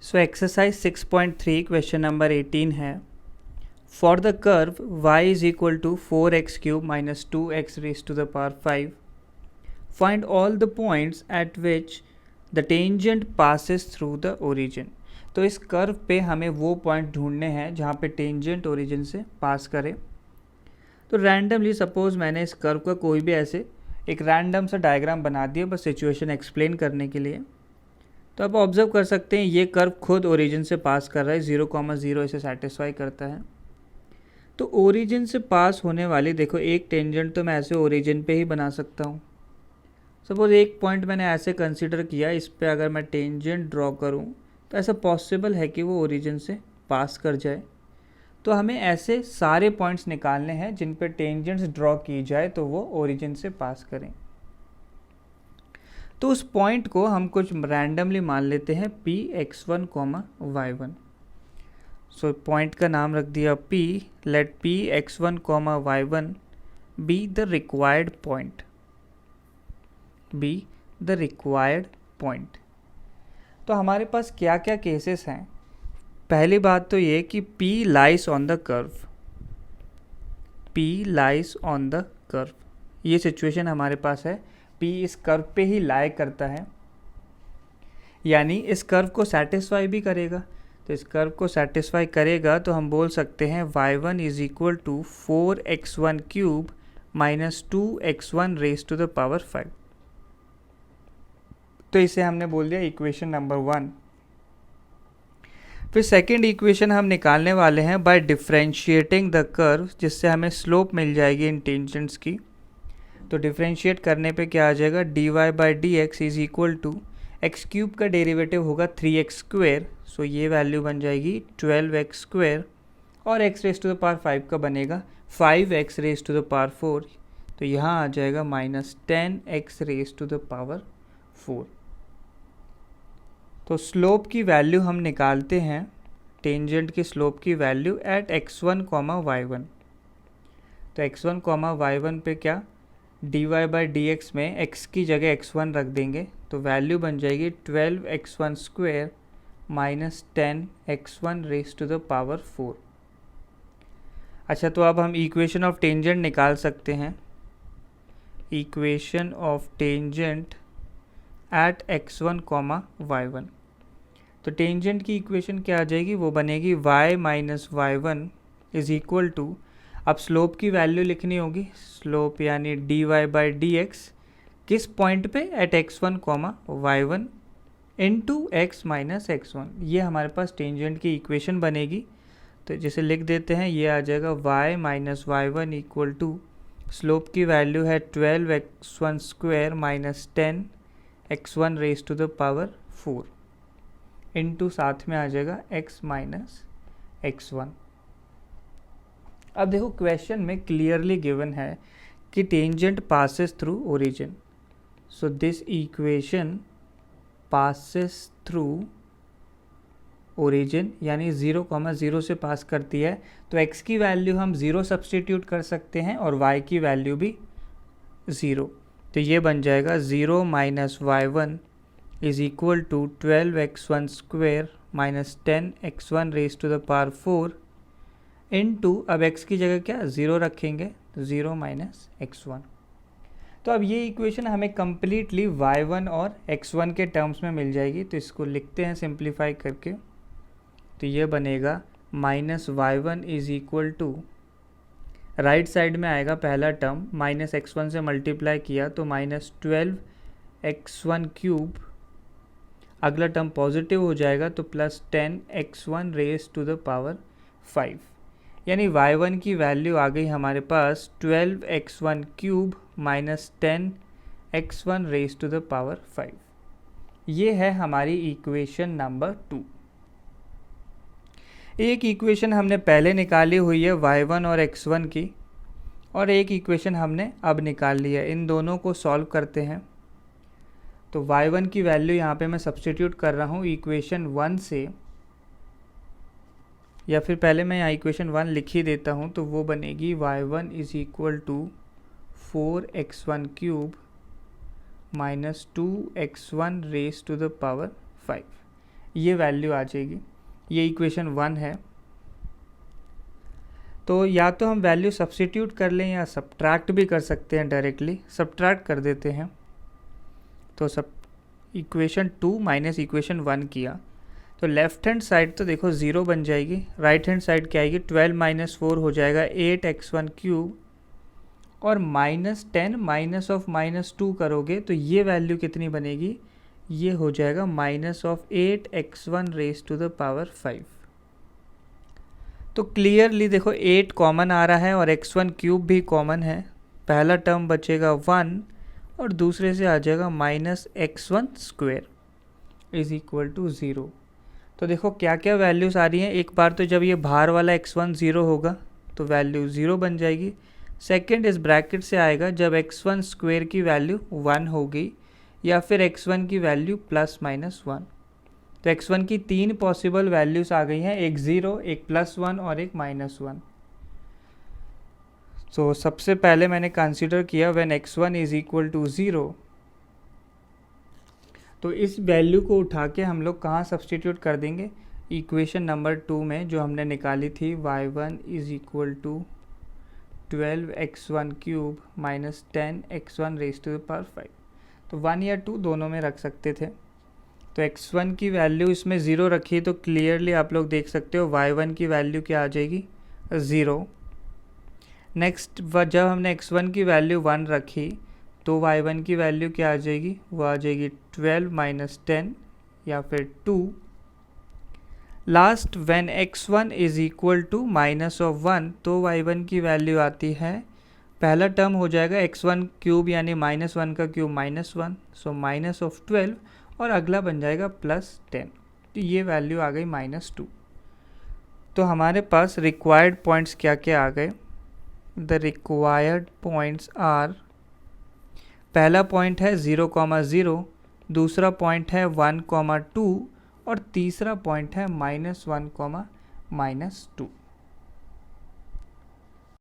So exercise 6.3 question number 18 है। For the curve y is equal to 4x cube minus 2x raise to the power 5 find all the points at which the tangent passes through the origin. तो इस curve पे हमें वो point ढूंढने हैं जहाँ पे टेंजेंट ओरिजिन से पास करे। तो रैंडमली सपोज मैंने इस कर्व का कोई भी ऐसे एक रैंडम सा डायग्राम बना दिया बस सिचुएशन एक्सप्लेन करने के लिए। तो आप ऑब्जर्व कर सकते हैं ये कर्व खुद ओरिजिन से पास कर रहा है, 0,0 इसे सेटिस्फाई करता है। तो ओरिजिन से पास होने वाली देखो एक टेंजेंट तो मैं ऐसे ओरिजिन पे ही बना सकता हूँ। सपोज एक पॉइंट मैंने ऐसे कंसीडर किया, इस पे अगर मैं टेंजेंट ड्रॉ करूँ तो ऐसा पॉसिबल है कि वो ओरिजिन से पास कर जाए। तो हमें ऐसे सारे पॉइंट्स निकालने हैं जिन पे टेंजेंट्स ड्रॉ की जाए तो वो ओरिजिन से पास करें। तो उस पॉइंट को हम कुछ रैंडमली मान लेते हैं P x1, y1। So point का नाम रख दिया P। Let P x1, y1 be the required point, be the required point. तो हमारे पास क्या क्या केसेस हैं। पहली बात तो ये कि P lies on the curve, P lies on the curve, ये सिचुएशन हमारे पास है। P इस कर्व पे ही लाई करता है, यानी इस कर्व को सेटिस्फाई भी करेगा। तो इस कर्व को सेटिस्फाई करेगा तो हम बोल सकते हैं y1 is equal to 4x1 cube minus 2x1 raise to the power 5। तो इसे हमने बोल दिया इक्वेशन नंबर 1। फिर सेकेंड इक्वेशन हम निकालने वाले हैं बाय डिफ्रेंशिएटिंग द कर्व, जिससे हमें स्लोप मिल जाएगी इन टेंजेंट्स की। तो डिफ्रेंशिएट करने पे क्या आ जाएगा, dy by d x is equal to x cube का डेरिवेटिव होगा 3x स्क्वेयर। सो ये वैल्यू बन जाएगी 12x स्क्वेयर और x raise to the power 5 का बनेगा 5x raise to the power 4। तो यहाँ आ जाएगा minus 10x raise to the power 4। तो स्लोप की वैल्यू हम निकालते हैं, टेंजेंट की स्लोप की वैल्यू एट x1, y1। तो x1, y1 पे क्या, dy बाई डी एक्स में x की जगह x1 रख देंगे तो वैल्यू बन जाएगी 12x1 square minus 10x1 raise to the power 4। अच्छा, तो अब हम इक्वेशन ऑफ टेंजेंट निकाल सकते हैं। Equation of tangent at x1, y1। तो टेंजेंट की इक्वेशन क्या आ जाएगी, वो बनेगी y minus y1 is equal to, अब स्लोप की वैल्यू लिखनी होगी, स्लोप यानी dy बाई डी एक्स किस पॉइंट पे, at x1, y1 into x minus x1। ये हमारे पास टेंजेंट की इक्वेशन बनेगी। तो जिसे लिख देते हैं, ये आ जाएगा y minus y1 equal to slope की वैल्यू है 12x1 square minus 10x1 raise to the power 4 into साथ में आ जाएगा x माइनस x1। अब देखो क्वेश्चन में क्लियरली गिवन है कि tangent passes through origin. So this equation passes through origin, यानी 0,0 से पास करती है। तो x की वैल्यू हम 0 सब्सटीट्यूट कर सकते हैं और y की वैल्यू भी 0। तो ये बन जाएगा 0 minus y1 is equal to 12x1 square minus 10x1 raise to the power 4 into, अब x की जगह क्या 0 रखेंगे तो 0 माइनस x1। तो अब ये इक्वेशन हमें कम्प्लीटली y1 और x1 के टर्म्स में मिल जाएगी। तो इसको लिखते हैं सिंप्लीफाई करके। तो ये बनेगा minus y1 is equal to, right side में आएगा पहला टर्म, माइनस x1 से मल्टीप्लाई किया तो माइनस 12x1 क्यूब, अगला टर्म पॉजिटिव हो जाएगा तो plus 10x1 raise to the power 5, यानी y1 की वैल्यू आ गई हमारे पास 12x1 cube minus 10x1 raise to the power 5। ये है हमारी इक्वेशन नंबर 2। एक इक्वेशन हमने पहले निकाली हुई है y1 और x1 की, और एक इक्वेशन हमने अब निकाल ली है। इन दोनों को सॉल्व करते हैं। तो y1 की वैल्यू यहाँ पे मैं सब्स्टिट्यूट कर रहा हूँ इक्वेशन 1 से, या फिर पहले मैं यहाँ इक्वेशन 1 लिख ही देता हूँ। तो वो बनेगी y1 is equal to 4x1 cube minus 2x1 raise to the power 5। ये वैल्यू आ जाएगी। ये इक्वेशन 1 है। तो या तो हम वैल्यू सब्स्टिट्यूट कर लें या सब्ट्रैक्ट भी कर सकते हैं डायरेक्टली। सब्ट्रैक्ट कर देते हैं, तो इक्वेशन 2 माइनस इक्वेशन 1 किया तो लेफ्ट हैंड साइड तो देखो 0 बन जाएगी, राइट हैंड साइड क्या आएगी 12 माइनस 4 हो जाएगा 8x1 क्यूब, और -10 माइनस ऑफ -2 करोगे तो ये वैल्यू कितनी बनेगी, ये हो जाएगा -8x1 raise to the power 5। तो क्लियरली देखो 8 कॉमन आ रहा है और x1 क्यूब भी कॉमन है। पहला टर्म बचेगा 1 और दूसरे से आ जाएगा -x1 square is equal to 0। तो देखो क्या क्या वैल्यूज़ आ रही हैं। एक बार तो जब ये बाहर वाला x1 0 होगा तो वैल्यू 0 बन जाएगी। सेकंड इस ब्रैकेट से आएगा जब x1 स्क्वेयर की वैल्यू 1 होगी या फिर x1 की वैल्यू ±1। तो x1 की 3 पॉसिबल वैल्यूज़ आ गई हैं, एक 0, एक +1 और एक -1। तो सबसे पहले मैंने कंसीडर किया when x1 is equal to 0, तो इस वैल्यू को उठा के हम लोग कहाँ सब्सटीट्यूट कर देंगे, इक्वेशन नंबर 2 में जो हमने निकाली थी y1 is equal to 12x1 cube minus 10x1 raise to the power 5। तो 1 या 2 दोनों में रख सकते थे। तो x1 की वैल्यू इसमें 0 रखी तो क्लियरली आप लोग देख सकते हो y1 की वैल्यू क्या आ जाएगी 0। नेक्स्ट जब हमने x1 की वैल्यू 1 रखी तो y1 की वैल्यू क्या आ जाएगी, वो आ जाएगी 12 माइनस 10 या फिर 2। Last when x1 is equal to -1 तो y1 की वैल्यू आती है, पहला टर्म हो जाएगा x1 क्यूब यानी -1 का क्यूब -1, सो -12 और अगला बन जाएगा +10। तो ये वैल्यू आ गई -2। तो हमारे पास रिक्वायर्ड पॉइंट्स क्या क्या आ गए। द रिक्वायर्ड पॉइंट्स आर, पहला पॉइंट है 0,0, दूसरा पॉइंट है 1,2 और तीसरा पॉइंट है -1, -2।